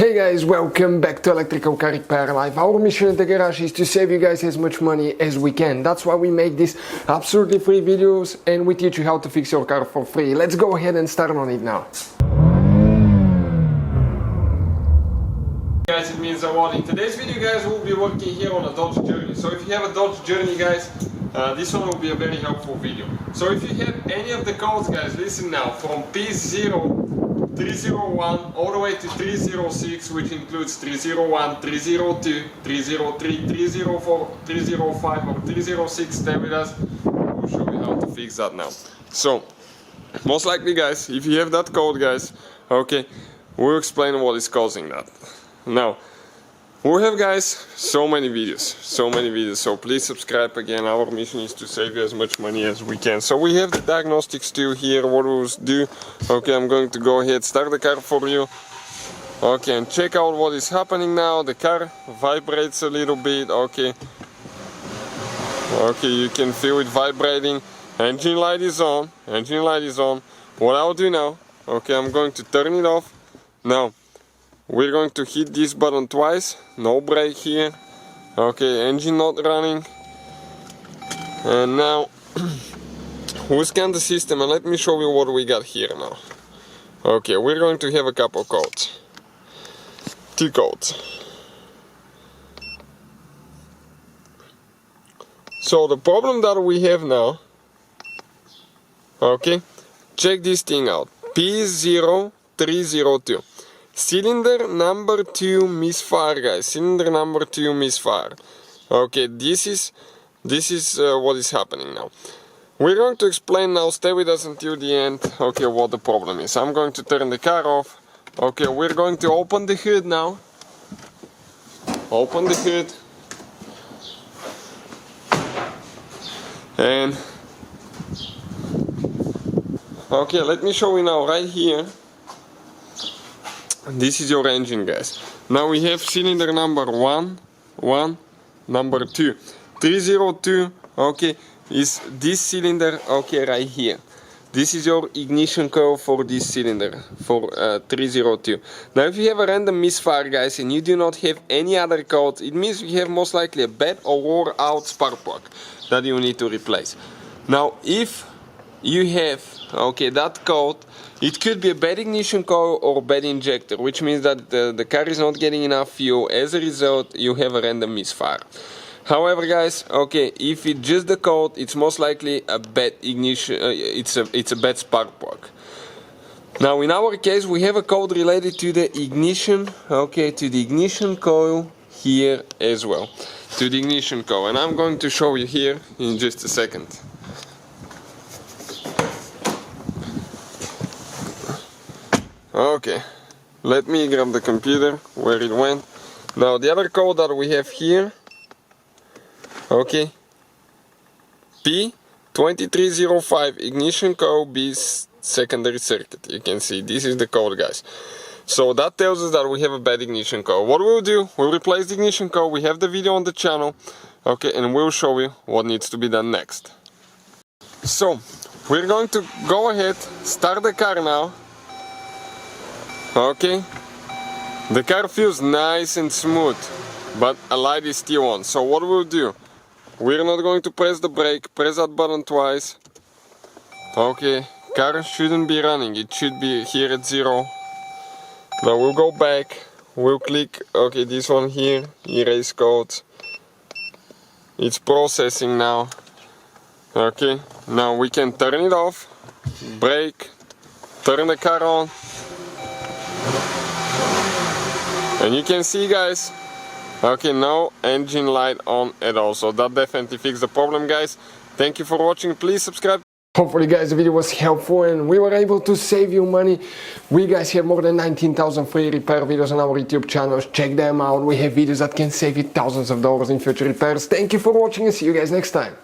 Hey guys, welcome back to Electrical Car Repair Live. Our mission in the garage is to save you guys as much money as we can. That's why we make these absolutely free videos and we teach you how to fix your car for free. Let's go ahead and start on it now. Guys, it means a lot. In today's video, guys, we'll be working here on a Dodge Journey. So if you have a Dodge Journey, guys, this one will be a very helpful video. So if you have any of the codes, guys, listen now, from P0301 all the way to 306, which includes 301, 302, 303, 304, 305 or 306, stay with us. We'll show you how to fix that now. So, most likely, guys, if you have that code, guys, okay, we'll explain what is causing that. Now, we have, guys, so many videos, so please subscribe again. Our mission is to save you as much money as we can. So we have the diagnostics tool here. What we'll do, okay, I'm going to go ahead, start the car for you, okay, and check out what is happening now. The car vibrates a little bit, okay, you can feel it vibrating. Engine light is on, What I'll do now, okay, I'm going to turn it off. Now, we're going to hit this button twice, no brake here, okay, engine not running, and now we'll scan the system and let me show you what we got here now. Okay, we're going to have a couple codes, 2 codes. So the problem that we have now, okay, check this thing out, P0302. Cylinder number 2 misfire, guys. Cylinder number 2 misfire. Okay, this is what is happening now. We're going to explain now. Stay with us until the end. Okay, what the problem is. I'm going to turn the car off. Okay, we're going to open the hood now. Open the hood. And okay, let me show you now right here. This is your engine, guys. Now we have cylinder number 1, number 2. 302, okay, is this cylinder, okay, right here. This is your ignition coil for this cylinder, for 302. Now if you have a random misfire, guys, and you do not have any other code, it means you have most likely a bad or wore out spark plug that you need to replace. Now if you have, okay, that code, it could be a bad ignition coil or bad injector, which means that the car is not getting enough fuel. As a result, you have a random misfire. However, guys, okay, if it's just the code, it's most likely a bad ignition, it's a bad spark plug. Now in our case, we have a code related to the ignition, okay, to the ignition coil here as well, to the ignition coil, and I'm going to show you here in just a second. Okay, let me grab the computer where it went. Now the other code that we have here, okay, P0305 ignition coil B secondary circuit. You can see this is the code, guys. So that tells us that we have a bad ignition coil. What we'll do, we'll replace the ignition coil. We have the video on the channel, okay, and we'll show you what needs to be done next. So we're going to go ahead, start the car now. Okay, the car feels nice and smooth, but a light is still on. So what we'll do, we're not going to press the brake, press that button twice. Okay, car shouldn't be running, it should be here at 0. Now we'll go back, we'll click, okay, this one here, erase codes. It's processing now. Okay, now we can turn it off, brake, turn the car on. And you can see, guys, okay, no engine light on at all. So that definitely fixed the problem, guys. Thank you for watching. Please subscribe. Hopefully, guys, the video was helpful and we were able to save you money. We guys have more than 19,000 free repair videos on our YouTube channels. Check them out. We have videos that can save you thousands of dollars in future repairs. Thank you for watching and see you guys next time.